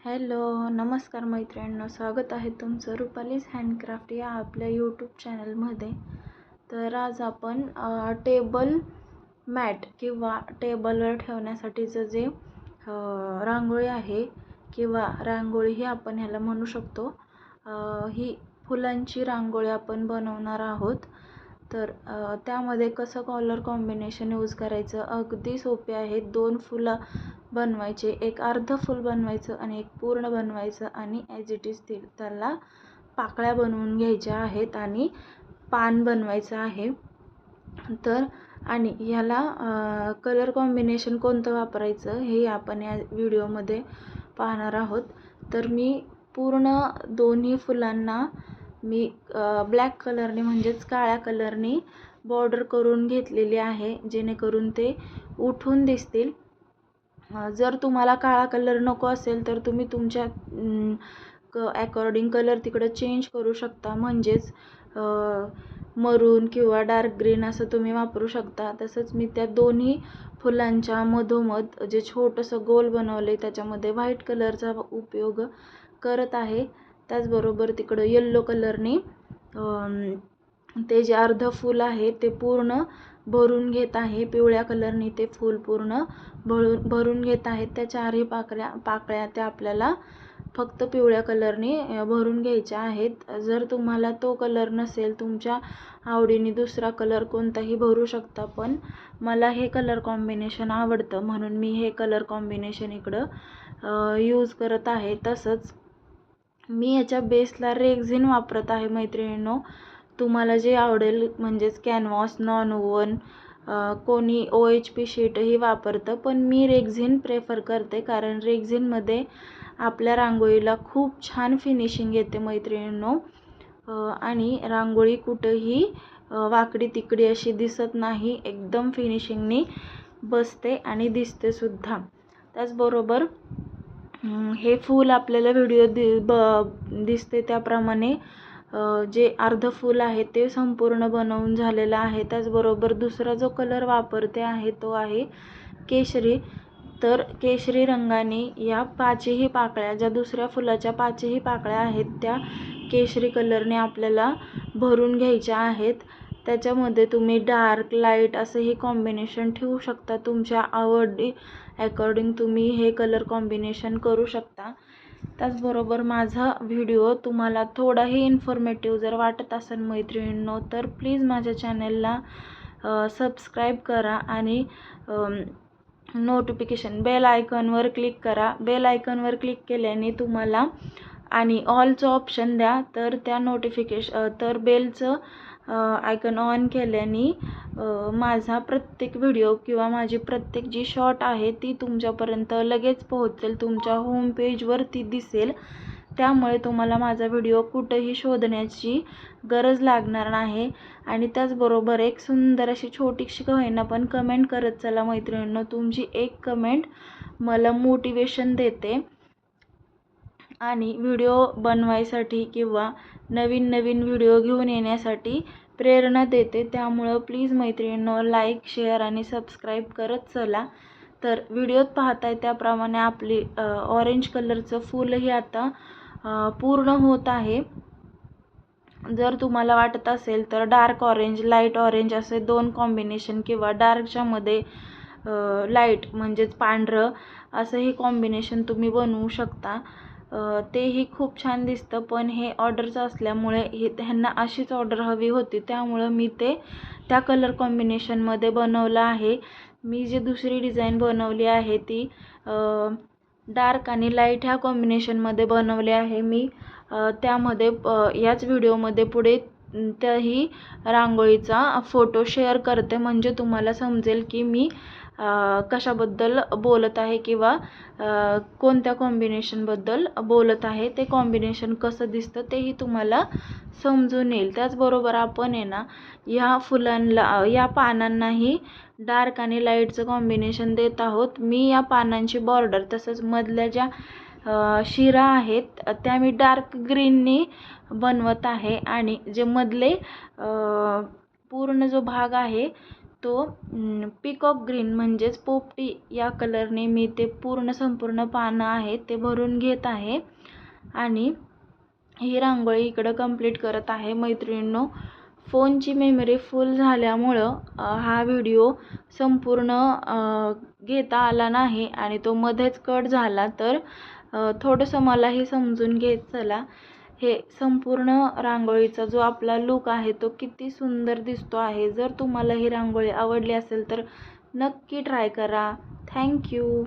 Hello, नमस्कार मैत्रिणींनो, स्वागत आहे तुमचं रुपालीज हँडक्राफ्ट या आपल्या यूट्यूब चॅनलमध्ये. तर आज आपण टेबल मॅट किंवा टेबलवर ठेवण्यासाठीचं जे रांगोळी आहे किंवा रांगोळी ही आपण ह्याला म्हणू शकतो, ही फुलांची रांगोळी आपण बनवणार आहोत. तर त्यामध्ये कसं कलर कॉम्बिनेशन यूज करायचं अगदी सोपे आहे. 2 फुलं बनवायचे, एक अर्ध फूल बनवायचं आणि एक पूर्ण बनवायचं आणि ॲज इट इज त्याला पाकळ्या बनवून घ्यायच्या आहेत आणि पान बनवायचं आहे. तर आणि ह्याला कलर कॉम्बिनेशन कोणतं वापरायचं हे आपण या व्हिडिओमध्ये पाहणार आहोत. तर मी पूर्ण दोन्ही फुलांना मी ब्लॅक कलरने म्हणजेच काळ्या कलरने बॉर्डर करून घेतलेली आहे, जेणेकरून ते उठून दिसतील. जर तुम्हाला काळा कलर नको असेल तर तुम्ही तुमच्या अकॉर्डिंग कलर तिकडं चेंज करू शकता, म्हणजेच मरून किंवा डार्क ग्रीन असं तुम्ही वापरू शकता. तसंच मी त्या दोन्ही फुलांच्या मधोमध जे छोटंसं गोल बनवलं आहे त्याच्यामध्ये व्हाईट कलरचा उपयोग करत आहे. त्याचबरोबर तिकडं येल्लो कलरने ते जे अर्ध फूल आहे ते पूर्ण भरून घेत आहे. पिवळ्या कलरने ते फूल पूर्ण भरून घेत आहेत. त्या चारही पाकळ्या त्या आपल्याला फक्त पिवळ्या कलरने भरून घ्यायच्या आहेत. जर तुम्हाला तो कलर नसेल, तुमच्या आवडीने दुसरा कलर कोणताही भरू शकता, पण मला हे कलर कॉम्बिनेशन आवडतं म्हणून मी हे कलर कॉम्बिनेशन इकडं यूज करत आहे. तसंच मी याच्या बेसला रेक्झिन वापरत आहे मैत्रिणींनो. तुम्हाला जे आवडेल, म्हणजेच कॅनव्हास, नॉन ओव्हन, कोणी OHP शीटही वापरतं, पण मी रेक्झिन प्रेफर करते कारण रेक्झिनमध्ये आपल्या रांगोळीला खूप छान फिनिशिंग येते मैत्रिणींनो. आणि रांगोळी कुठंही वाकडी तिकडी अशी दिसत नाही, एकदम फिनिशिंगनी बसते आणि दिसते सुद्धा. त्याचबरोबर हे फूल आपल्याला व्हिडिओ दिसते त्याप्रमाणे जे अर्ध फूल आहे ते संपूर्ण बनवून झालेलं आहे. त्याचबरोबर दुसरा जो कलर वापरते आहे तो आहे केशरी. तर केशरी रंगाने या 5ही पाकळ्या, ज्या दुसऱ्या फुलाच्या 5ही पाकळ्या आहेत, त्या केशरी कलरने आपल्याला भरून घ्यायच्या आहेत. त्याच्यामध्ये तुम्ही डार्क लाईट असंही कॉम्बिनेशन ठेवू शकता. तुमच्या आवडी अकॉर्डिंग तुम्ही हे कलर कॉम्बिनेशन करू शकता. त्याचबरोबर माझा व्हिडिओ तुम्हाला थोडाही इन्फॉर्मेटिव्ह जर वाटत असेल मैत्रिणींनो, तर प्लीज माझ्या चॅनलला सबस्क्राईब करा आणि नोटिफिकेशन बेल आयकॉनवर क्लिक करा. बेल आयकॉनवर क्लिक केल्याने तुम्हाला आणि ऑलचं ऑप्शन द्या, तर त्या तर बेलचं आयकॉन ऑन केल्याने माझा प्रत्येक व्हिडिओ किंवा माझी प्रत्येक जी शॉर्ट आहे ती तुमच्यापर्यंत लगेच पोहोचेल, तुमच्या होम पेजवरती दिसेल. त्यामुळे तुम्हाला माझा व्हिडिओ कुठंही शोधण्याची गरज लागणार नाही. आणि त्याचबरोबर एक सुंदर अशी छोटीशी का होईना पण कमेंट करत चला मैत्रिणींनो. तुमची एक कमेंट मला मोटिवेशन देते आणि व्हिडिओ बनवायसाठी किंवा नवीन नवीन व्हिडिओ घेऊन येण्यासाठी प्रेरणा देते. त्यामुळं प्लीज मैत्रिणींनो, लाईक, शेअर आणि सबस्क्राईब करत चला. तर व्हिडिओत पाहताय त्याप्रमाणे आपली ऑरेंज कलरचं फूलही आता पूर्ण होत आहे. जर तुम्हाला वाटत असेल तर डार्क ऑरेंज, लाईट ऑरेंज असे 2 कॉम्बिनेशन किंवा डार्कच्या मध्ये लाईट म्हणजेच पांढरं असंही कॉम्बिनेशन तुम्ही बनवू शकता. तेही खूप छान दिसतं, पण हे ऑर्डरचं असल्यामुळे ह्यांना अशीच ऑर्डर हवी होती, त्यामुळं मी ते त्या कलर कॉम्बिनेशनमध्ये बनवलं आहे. मी जी दुसरी डिझाईन बनवली आहे ती डार्क आणि लाईट ह्या कॉम्बिनेशनमध्ये बनवले आहे. मी त्यामध्ये याच व्हिडिओमध्ये पुढे त्याही रांगोळीचा फोटो शेअर करते, म्हणजे तुम्हाला समजेल की मी कशाबद्दल बोलत आहे किंवा कोणत्या कॉम्बिनेशनबद्दल बोलत आहे. ते कॉम्बिनेशन कसं दिसतं तेही तुम्हाला समजून येईल. त्याचबरोबर आपण आहे ना, ह्या फुलांना, या पानांनाही डार्क आणि लाईटचं कॉम्बिनेशन देत आहोत. मी या पानांची बॉर्डर तसंच मधल्या ज्या शिरा आहेत त्या मी डार्क ग्रीननी बनवत आहे आणि जे मधले पूर्ण जो भाग आहे तो पिकॉक ग्रीन म्हणजेच पोपटी या कलरने मी ते संपूर्ण पानं आहेत ते भरून घेत आहे आणि ही रांगोळी इकडं कंप्लीट करत आहे. मैत्रिणींनो, फोनची मेमरी फुल झाल्यामुळं हा व्हिडिओ संपूर्ण घेता आला नाही आणि तो मध्येच कट झाला. तर थोडंसं मलाही समजून घेत चला. हे संपूर्ण रांगोळीचा जो आपला लुक आहे तो किती सुंदर दिसतो आहे. जर तुम्हाला ही रांगोळी आवडली असेल तर नक्की ट्राय करा. थँक्यू.